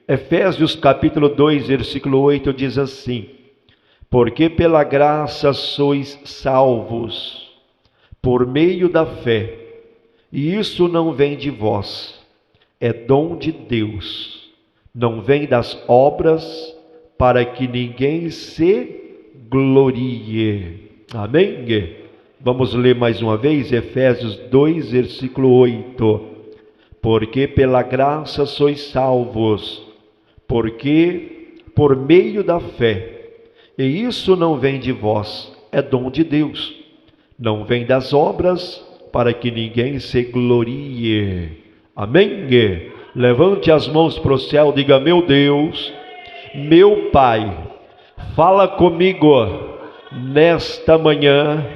Efésios capítulo 2, versículo 8 diz assim: porque pela graça sois salvos, por meio da fé, e isso não vem de vós, é dom de Deus, não vem das obras, para que ninguém se glorie. Amém? Vamos ler mais uma vez, Efésios 2, versículo 8. Porque pela graça sois salvos, porque por meio da fé, e isso não vem de vós, é dom de Deus, não vem das obras, para que ninguém se glorie. Amém? Levante as mãos para o céu, diga: meu Deus, meu Pai, fala comigo nesta manhã,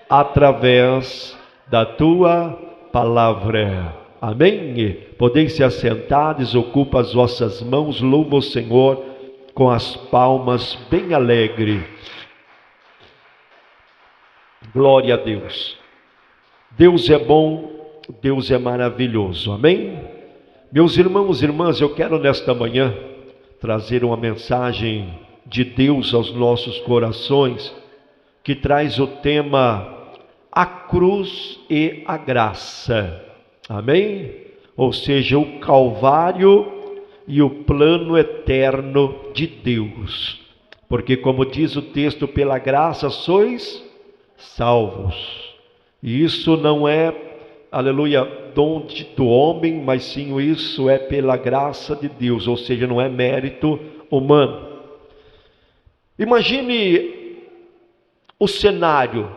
através da tua palavra. Amém? Podeis se assentar, desocupa as vossas mãos, louva o Senhor com as palmas bem alegre. Glória a Deus. Deus é bom, Deus é maravilhoso. Amém? Meus irmãos e irmãs, eu quero nesta manhã trazer uma mensagem de Deus aos nossos corações, que traz o tema a cruz e a graça. Amém? Ou seja, o Calvário e o plano eterno de Deus. Porque, como diz o texto, pela graça sois salvos. E isso não é, aleluia, dom do homem, mas sim isso é pela graça de Deus, ou seja, não é mérito humano. Imagine o cenário.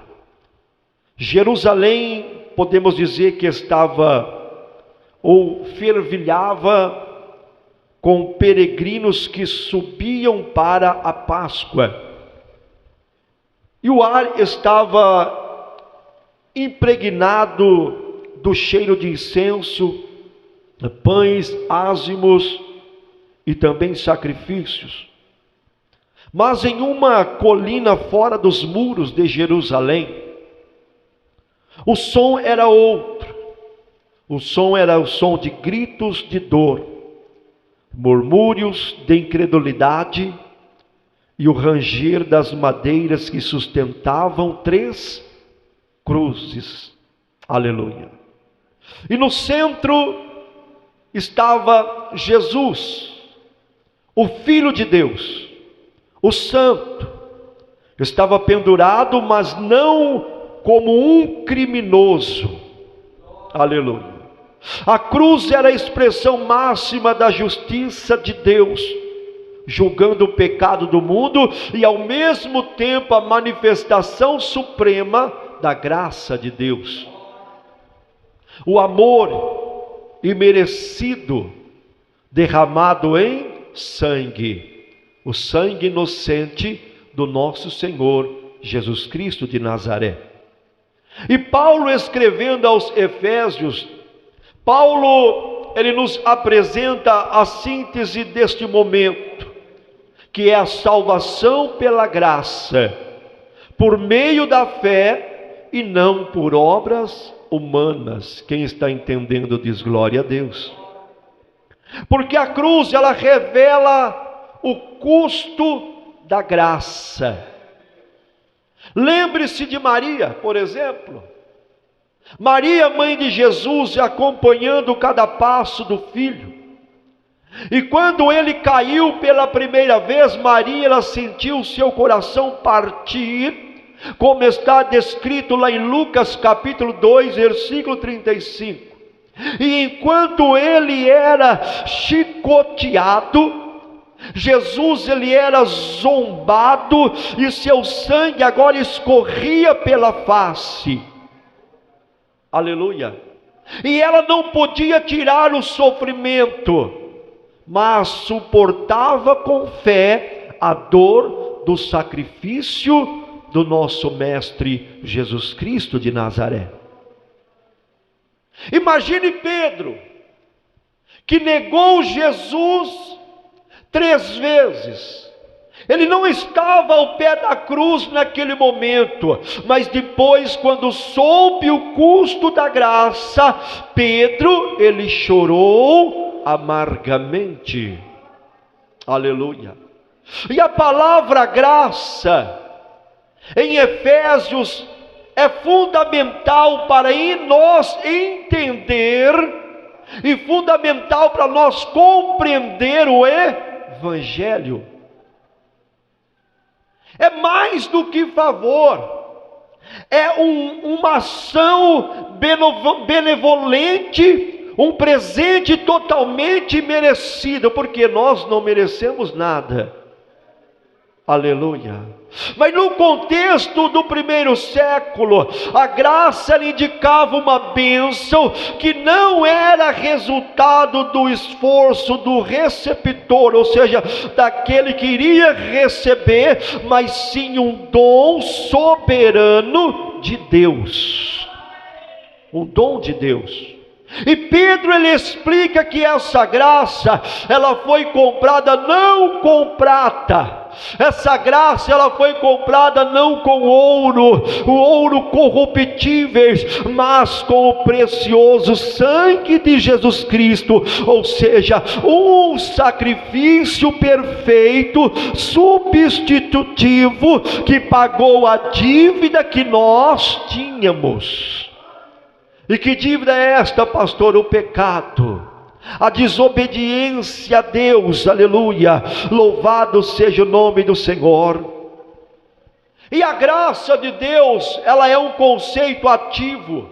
Jerusalém, podemos dizer que estava ou fervilhava com peregrinos que subiam para a Páscoa. E o ar estava impregnado do cheiro de incenso, pães ázimos e também sacrifícios. Mas em uma colina fora dos muros de Jerusalém, o som era outro. O som era o som de gritos de dor, murmúrios de incredulidade e o ranger das madeiras que sustentavam 3 cruzes. Aleluia. E no centro estava Jesus, o Filho de Deus, o Santo. Estava pendurado, mas não como um criminoso. Aleluia. A cruz era a expressão máxima da justiça de Deus, julgando o pecado do mundo e ao mesmo tempo a manifestação suprema da graça de Deus. O amor imerecido derramado em sangue, o sangue inocente do nosso Senhor Jesus Cristo de Nazaré. E Paulo, escrevendo aos Efésios, ele nos apresenta a síntese deste momento, que é a salvação pela graça, por meio da fé e não por obras humanas. Quem está entendendo diz glória a Deus. Porque a cruz, ela revela o custo da graça. Lembre-se de Maria, por exemplo. Maria, mãe de Jesus, acompanhando cada passo do filho. E quando ele caiu pela primeira vez, Maria, ela sentiu o seu coração partir, como está descrito lá em Lucas capítulo 2, versículo 35. E enquanto ele era chicoteado, Jesus, ele era zombado, e seu sangue agora escorria pela face. Aleluia. E ela não podia tirar o sofrimento, mas suportava com fé a dor do sacrifício do nosso Mestre Jesus Cristo de Nazaré. Imagine Pedro, que negou Jesus 3 vezes. Ele não estava ao pé da cruz naquele momento, mas depois, quando soube o custo da graça, Pedro, ele chorou amargamente. Aleluia. E a palavra graça, em Efésios, é fundamental para nós entender e fundamental para nós compreender o Evangelho. É mais do que favor, é uma ação benevolente, um presente totalmente merecido, porque nós não merecemos nada. Aleluia. Mas no contexto do primeiro século, a graça indicava uma bênção que não era resultado do esforço do receptor, ou seja, daquele que iria receber, mas sim um dom soberano de Deus. Um dom de Deus. E Pedro, ele explica que essa graça, ela foi comprada não com prata. Essa graça, ela foi comprada não com o ouro corruptíveis, mas com o precioso sangue de Jesus Cristo, ou seja, um sacrifício perfeito, substitutivo, que pagou a dívida que nós tínhamos. E que dívida é esta, pastor? O pecado, a desobediência a Deus, aleluia, louvado seja o nome do Senhor. E a graça de Deus, ela é um conceito ativo,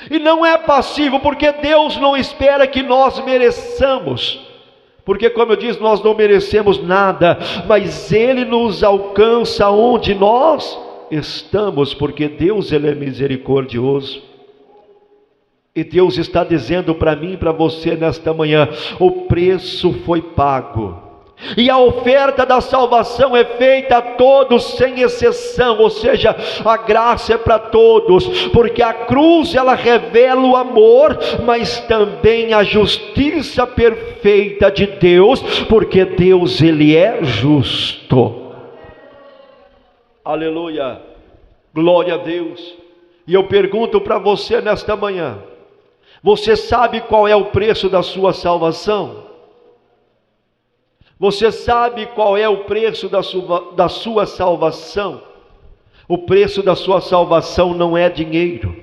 e não é passivo, porque Deus não espera que nós mereçamos, porque como eu disse, nós não merecemos nada, mas Ele nos alcança onde nós estamos, porque Deus, Ele é misericordioso. E Deus está dizendo para mim e para você nesta manhã: o preço foi pago, e a oferta da salvação é feita a todos sem exceção, ou seja, a graça é para todos, porque a cruz, ela revela o amor, mas também a justiça perfeita de Deus, porque Deus, Ele é justo. Aleluia, glória a Deus. E eu pergunto para você nesta manhã: você sabe qual é o preço da sua salvação? Você sabe qual é o preço da sua salvação? O preço da sua salvação não é dinheiro.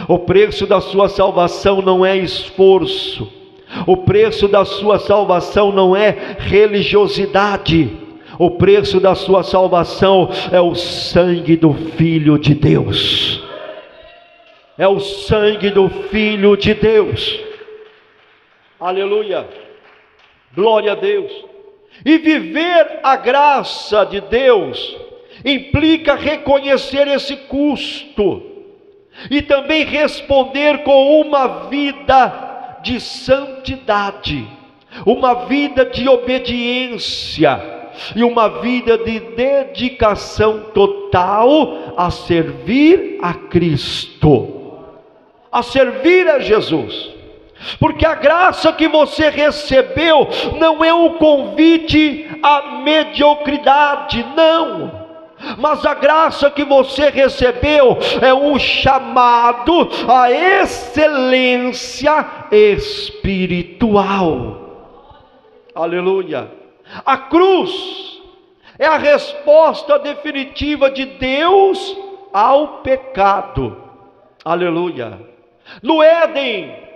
O preço da sua salvação não é esforço. O preço da sua salvação não é religiosidade. O preço da sua salvação é o sangue do Filho de Deus. É o sangue do Filho de Deus. Aleluia, glória a Deus. E viver a graça de Deus implica reconhecer esse custo e também responder com uma vida de santidade, uma vida de obediência e uma vida de dedicação total a servir a Cristo, a servir a Jesus. Porque a graça que você recebeu não é um convite à mediocridade, não, mas a graça que você recebeu é um chamado à excelência espiritual. Aleluia. A cruz é a resposta definitiva de Deus ao pecado. Aleluia. No Éden,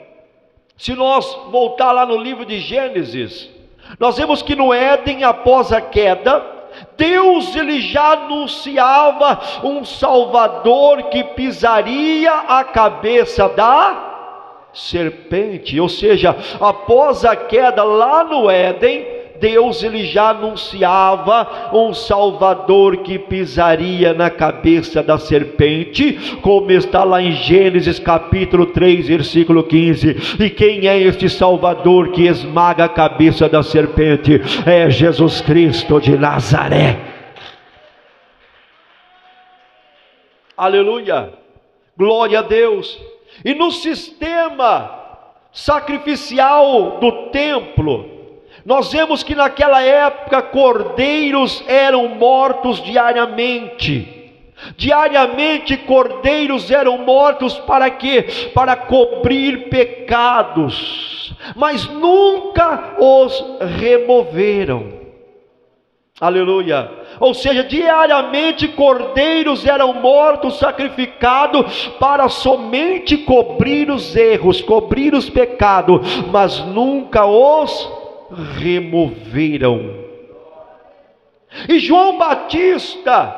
se nós voltar lá no livro de Gênesis, nós vemos que no Éden, após a queda, Deus, ele já anunciava um Salvador que pisaria a cabeça da serpente. Ou seja, após a queda lá no Éden, Deus, ele já anunciava um Salvador que pisaria na cabeça da serpente, como está lá em Gênesis capítulo 3, versículo 15. E quem é este Salvador que esmaga a cabeça da serpente? É Jesus Cristo de Nazaré. Aleluia, glória a Deus. E no sistema sacrificial do templo, nós vemos que naquela época cordeiros eram mortos diariamente. Diariamente cordeiros eram mortos para quê? Para cobrir pecados, mas nunca os removeram. Aleluia. Ou seja, diariamente cordeiros eram mortos, sacrificados para somente cobrir os erros, cobrir os pecados, mas nunca os removeram. E João Batista,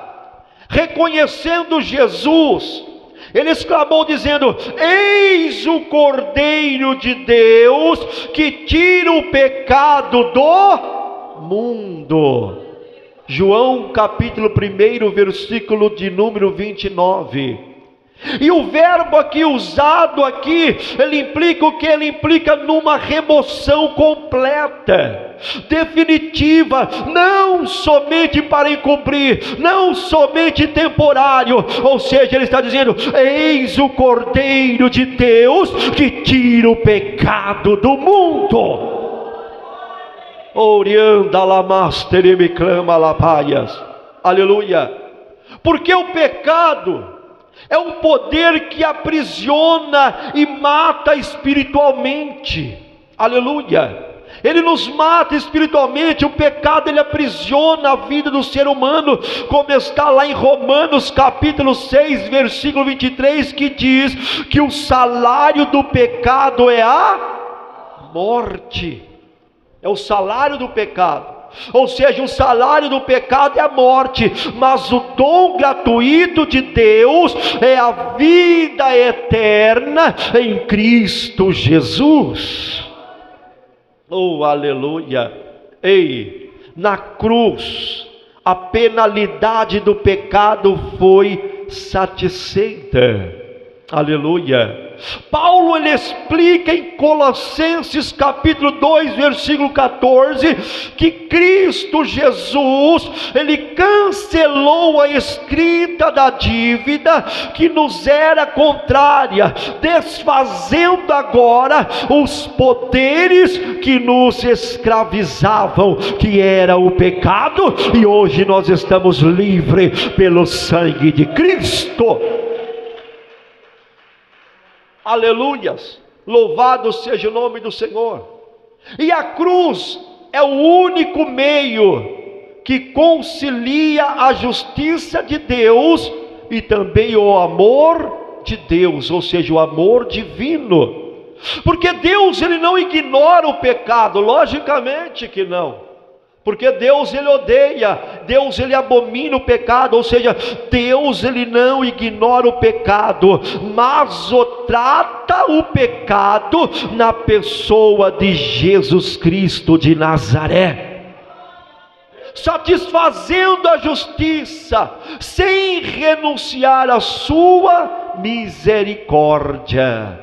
reconhecendo Jesus, ele exclamou dizendo: eis o Cordeiro de Deus que tira o pecado do mundo. João capítulo 1, versículo de número 29. E o verbo aqui usado aqui, ele implica o que? Ele implica numa remoção completa, definitiva, não somente para encobrir, não somente temporário. Ou seja, ele está dizendo: eis o Cordeiro de Deus que tira o pecado do mundo. Orianda la master e me clama la paias. Aleluia. Porque o pecado é um poder que aprisiona e mata espiritualmente. Aleluia. Ele nos mata espiritualmente. O pecado, ele aprisiona a vida do ser humano, como está lá em Romanos capítulo 6, versículo 23, que diz que o salário do pecado é a morte. É o salário do pecado. Ou seja, o salário do pecado é a morte, mas o dom gratuito de Deus é a vida eterna em Cristo Jesus. Oh, aleluia. Ei, na cruz a penalidade do pecado foi satisfeita. Aleluia. Paulo, ele explica em Colossenses capítulo 2, versículo 14, que Cristo Jesus, ele cancelou a escrita da dívida que nos era contrária, desfazendo agora os poderes que nos escravizavam, que era o pecado, e hoje nós estamos livres pelo sangue de Cristo. Aleluias, louvado seja o nome do Senhor. E a cruz é o único meio que concilia a justiça de Deus e também o amor de Deus, ou seja, o amor divino. Porque Deus, ele não ignora o pecado, logicamente que não. Porque Deus, ele odeia, Deus, ele abomina o pecado, ou seja, Deus, ele não ignora o pecado, mas trata o pecado na pessoa de Jesus Cristo de Nazaré, satisfazendo a justiça, sem renunciar à sua misericórdia.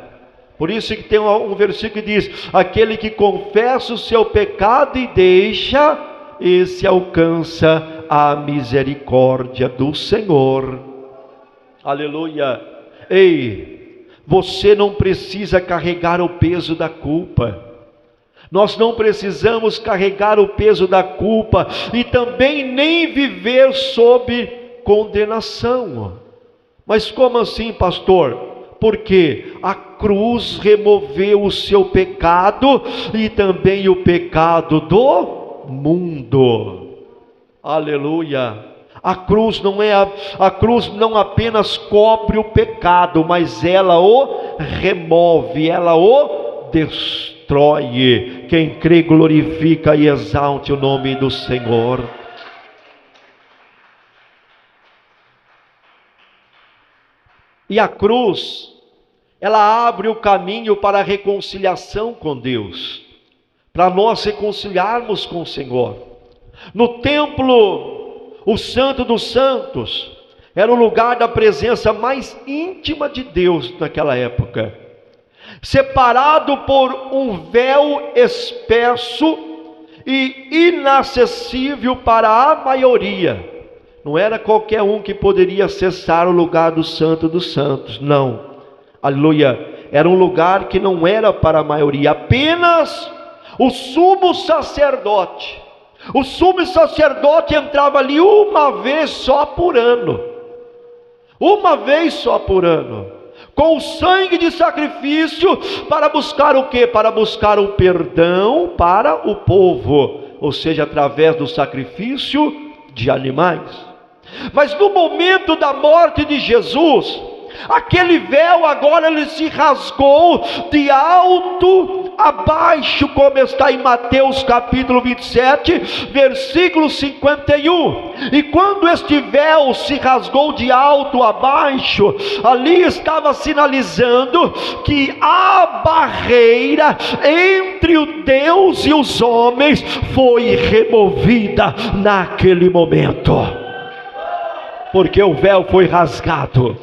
Por isso que tem um versículo que diz: aquele que confessa o seu pecado e deixa, esse alcança a misericórdia do Senhor. Aleluia. Ei, você não precisa carregar o peso da culpa. Nós não precisamos carregar o peso da culpa e também nem viver sob condenação. Mas como assim, pastor? Porque a cruz removeu o seu pecado e também o pecado do mundo. Aleluia. A cruz não apenas cobre o pecado, mas ela o remove, ela o destrói. Quem crê glorifica e exalte o nome do Senhor. E a cruz, ela abre o caminho para a reconciliação com Deus, para nós reconciliarmos com o Senhor. No templo, o Santo dos Santos era o lugar da presença mais íntima de Deus naquela época, separado por um véu espesso e inacessível para a maioria. Não era qualquer um que poderia acessar o lugar do Santo dos Santos, não. Aleluia. Era um lugar que não era para a maioria, apenas o sumo sacerdote. O sumo sacerdote entrava ali uma vez só por ano. Uma vez só por ano. Com o sangue de sacrifício para buscar o quê? Para buscar o perdão para o povo. ou seja, através do sacrifício de animais. Mas no momento da morte de Jesus, aquele véu agora ele se rasgou de alto a baixo, como está em Mateus capítulo 27, versículo 51. E quando este véu se rasgou de alto a baixo, ali estava sinalizando que a barreira entre o Deus e os homens foi removida naquele momento, porque o véu foi rasgado.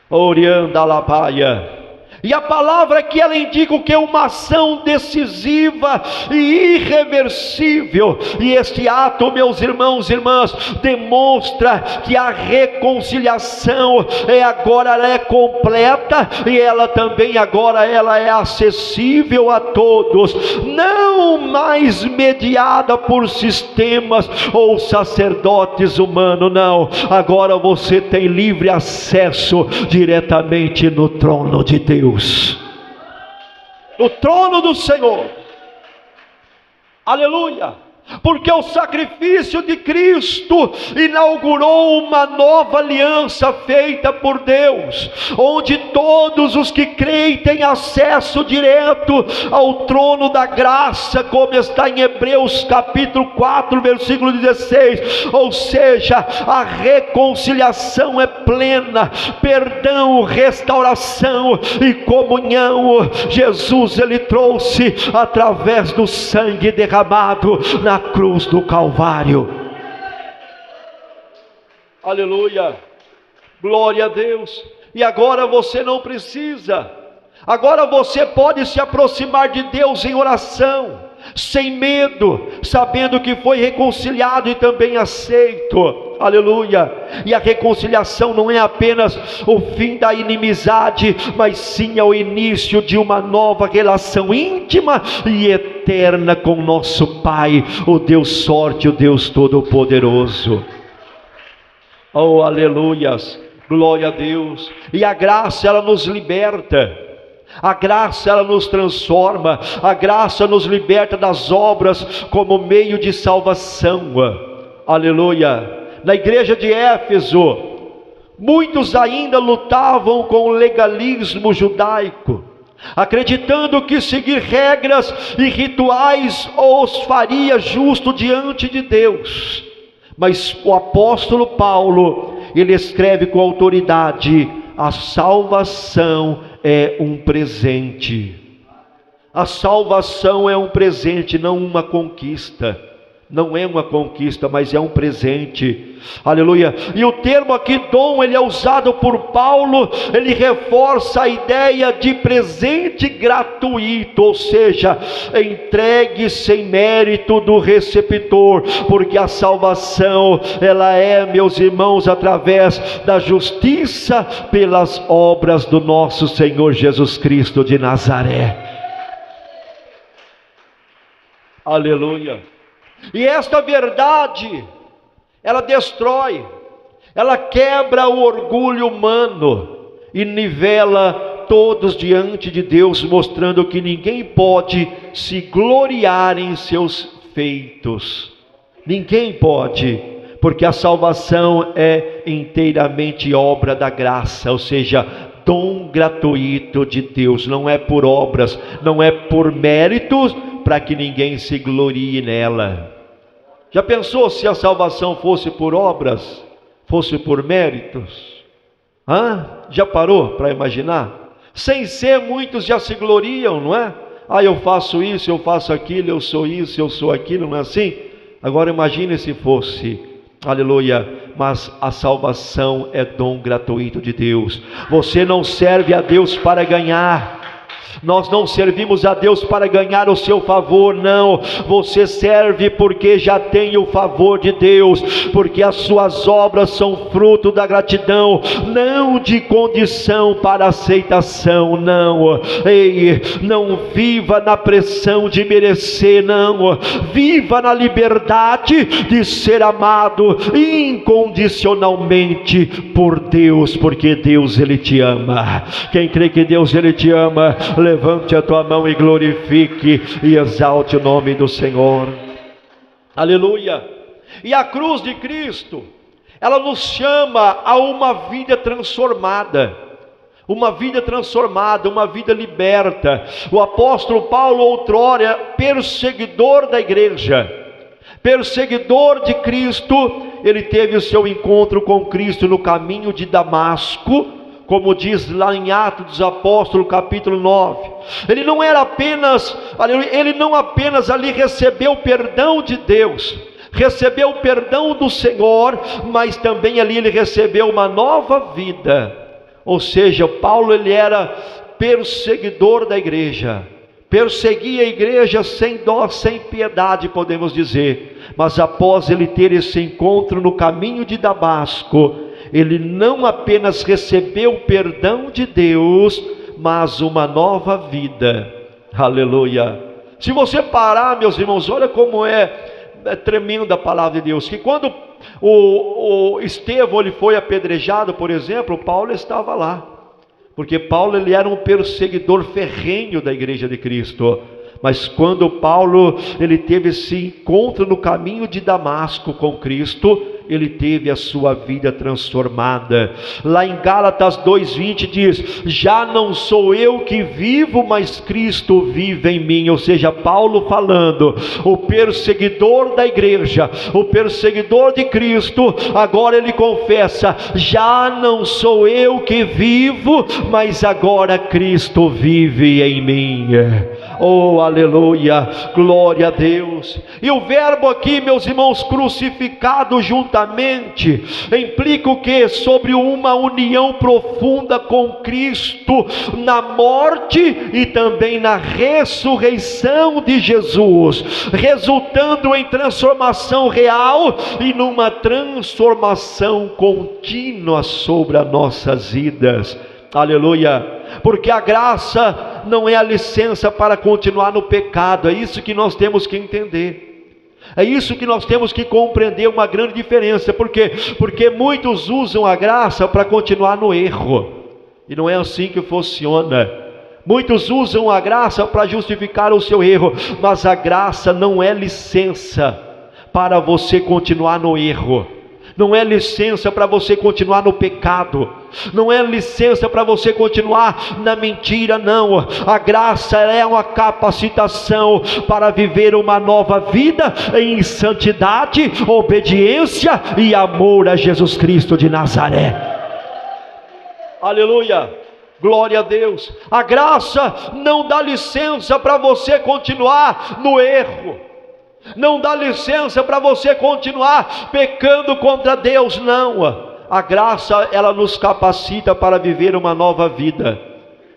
Orianda Labaia. E a palavra que ela indica o que é uma ação decisiva e irreversível. E este ato, meus irmãos e irmãs, demonstra que a reconciliação agora é completa, e ela também agora ela é acessível a todos, não mais mediada por sistemas ou sacerdotes humanos, não. Agora você tem livre acesso diretamente no trono de Deus, no trono do Senhor. Aleluia! Porque o sacrifício de Cristo inaugurou uma nova aliança feita por Deus, onde todos os que creem têm acesso direto ao trono da graça, como está em Hebreus capítulo 4, versículo 16. Ou seja, a reconciliação é plena, perdão, restauração e comunhão. Jesus ele trouxe através do sangue derramado na cruz do Calvário. Aleluia, glória a Deus. E agora você não precisa, agora você pode se aproximar de Deus em oração, sem medo, sabendo que foi reconciliado e também aceito. Aleluia. E a reconciliação não é apenas o fim da inimizade, mas sim é o início de uma nova relação íntima e eterna com nosso Pai, o Deus forte, o Deus todo-poderoso. Oh, aleluias, glória a Deus. E a graça ela nos liberta, a graça ela nos transforma, a graça nos liberta das obras como meio de salvação. Aleluia. Na igreja de Éfeso, muitos ainda lutavam com o legalismo judaico, acreditando que seguir regras e rituais os faria justo diante de Deus. Mas o apóstolo Paulo, ele escreve com autoridade: a salvação é um presente. A salvação é um presente, não uma conquista. Não é uma conquista, mas é um presente. Aleluia. E o termo aqui, dom, ele é usado por Paulo, ele reforça a ideia de presente gratuito, ou seja, entregue sem mérito do receptor, porque a salvação, ela é, meus irmãos, através da justiça pelas obras do nosso Senhor Jesus Cristo de Nazaré. Aleluia. E esta verdade, ela destrói, ela quebra o orgulho humano e nivela todos diante de Deus, mostrando que ninguém pode se gloriar em seus feitos. Ninguém pode, porque a salvação é inteiramente obra da graça, ou seja, dom gratuito de Deus, não é por obras, não é por méritos, para que ninguém se glorie nela. Já pensou se a salvação fosse por obras, fosse por méritos? Já parou para imaginar? Sem ser, muitos já se gloriam, não é? Eu faço isso, eu faço aquilo, eu sou isso, eu sou aquilo, não é assim? Agora imagine se fosse. Aleluia. Mas a salvação é dom gratuito de Deus. Você não serve a Deus para ganhar. Nós não servimos a Deus para ganhar o seu favor, não. Você serve porque já tem o favor de Deus, porque as suas obras são fruto da gratidão, não de condição para aceitação, não. Ei, não viva na pressão de merecer, não. Viva na liberdade de ser amado incondicionalmente por Deus, porque Deus ele te ama. Quem crê que Deus ele te ama, levante a tua mão e glorifique e exalte o nome do Senhor. Aleluia! E a cruz de Cristo, ela nos chama a uma vida transformada. Uma vida transformada, uma vida liberta. O apóstolo Paulo, outrora perseguidor da igreja, perseguidor de Cristo, ele teve o seu encontro com Cristo no caminho de Damasco, como diz lá em Atos dos Apóstolos, capítulo 9. Ele não apenas ali recebeu o perdão de Deus, recebeu o perdão do Senhor, mas também ali ele recebeu uma nova vida. Ou seja, Paulo, ele era perseguidor da igreja, perseguia a igreja sem dó, sem piedade, podemos dizer. Mas após ele ter esse encontro no caminho de Damasco, ele não apenas recebeu o perdão de Deus, mas uma nova vida. Aleluia! Se você parar, meus irmãos, olha como é tremenda a palavra de Deus, que quando o Estevão ele foi apedrejado, por exemplo, Paulo estava lá, porque Paulo ele era um perseguidor ferrenho da igreja de Cristo. Mas quando Paulo ele teve esse encontro no caminho de Damasco com Cristo, ele teve a sua vida transformada. Lá em Gálatas 2:20 diz: já não sou eu que vivo, mas Cristo vive em mim. Ou seja, Paulo falando, o perseguidor da igreja, o perseguidor de Cristo, agora ele confessa: já não sou eu que vivo, mas agora Cristo vive em mim. Oh, aleluia, glória a Deus. E o verbo aqui, meus irmãos, crucificado juntamente, implica o que? Sobre uma união profunda com Cristo, na morte e também na ressurreição de Jesus, resultando em transformação real e numa transformação contínua sobre as nossas vidas. Aleluia! Porque a graça não é a licença para continuar no pecado. É isso que nós temos que entender. É isso que nós temos que compreender, uma grande diferença. Por quê? Porque muitos usam a graça para continuar no erro, e não é assim que funciona. Muitos usam a graça para justificar o seu erro, mas a graça não é licença para você continuar no erro. Não é licença para você continuar no pecado, não é licença para você continuar na mentira, não. A graça é uma capacitação para viver uma nova vida em santidade, obediência e amor a Jesus Cristo de Nazaré. Aleluia, glória a Deus. A graça não dá licença para você continuar no erro, não dá licença para você continuar pecando contra Deus, não. A graça, ela nos capacita para viver uma nova vida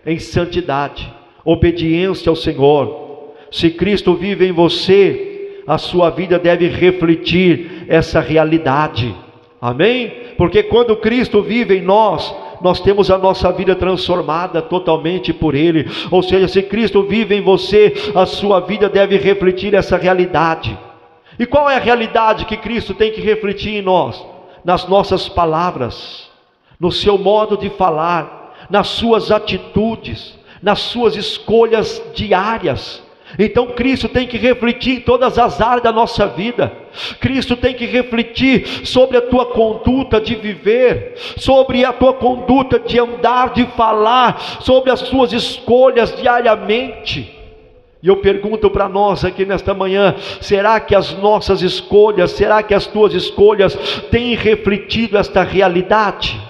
em santidade, obediência ao Senhor. Se Cristo vive em você, a sua vida deve refletir essa realidade, amém? Porque quando Cristo vive em nós, nós temos a nossa vida transformada totalmente por Ele. Ou seja, se Cristo vive em você, a sua vida deve refletir essa realidade. E qual é a realidade que Cristo tem que refletir em nós? Nas nossas palavras, no seu modo de falar, nas suas atitudes, nas suas escolhas diárias. Então Cristo tem que refletir em todas as áreas da nossa vida. Cristo tem que refletir sobre a tua conduta de viver, sobre a tua conduta de andar, de falar, sobre as suas escolhas diariamente. E eu pergunto para nós aqui nesta manhã: será que as nossas escolhas, será que as tuas escolhas têm refletido esta realidade?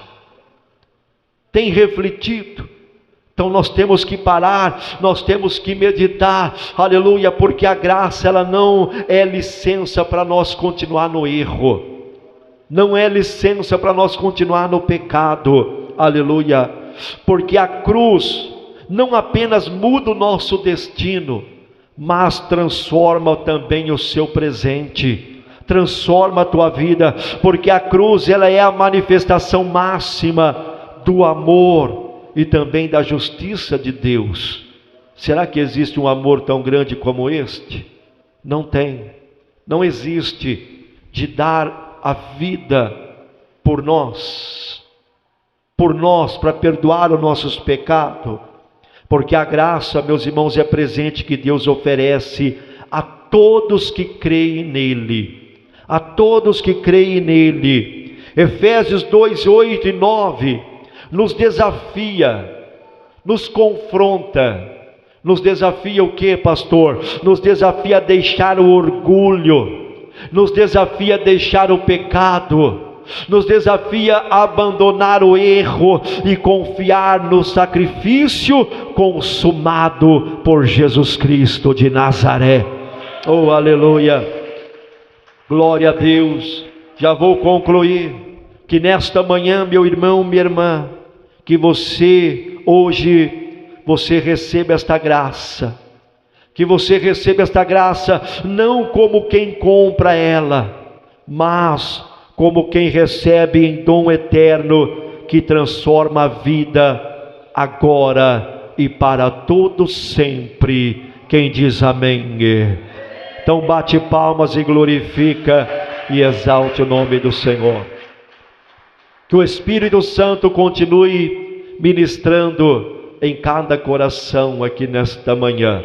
Tem refletido? Então nós temos que parar, nós temos que meditar, aleluia, porque a graça, ela não é licença para nós continuar no erro, não é licença para nós continuar no pecado, aleluia, porque a cruz não apenas muda o nosso destino, mas transforma também o seu presente, transforma a tua vida, porque a cruz, ela é a manifestação máxima do amor e também da justiça de Deus. Será que existe um amor tão grande como este? Não tem, não existe, de dar a vida por nós, para perdoar os nossos pecados, porque a graça, meus irmãos, é presente que Deus oferece a todos que creem nele. A todos que creem nele. Efésios 2, 8 e 9 nos desafia, nos confronta. Nos desafia o que, pastor? Nos desafia a deixar o orgulho, nos desafia a deixar o pecado, nos desafia a abandonar o erro e confiar no sacrifício consumado por Jesus Cristo de Nazaré. Oh, aleluia! Glória a Deus! Já vou concluir. Que nesta manhã, meu irmão, minha irmã, que você hoje receba esta graça, que você receba esta graça, não como quem compra ela, mas como quem recebe em dom eterno, que transforma a vida agora e para todo sempre. Quem diz amém? Então bate palmas e glorifica e exalte o nome do Senhor. Que o Espírito Santo continue ministrando em cada coração aqui nesta manhã.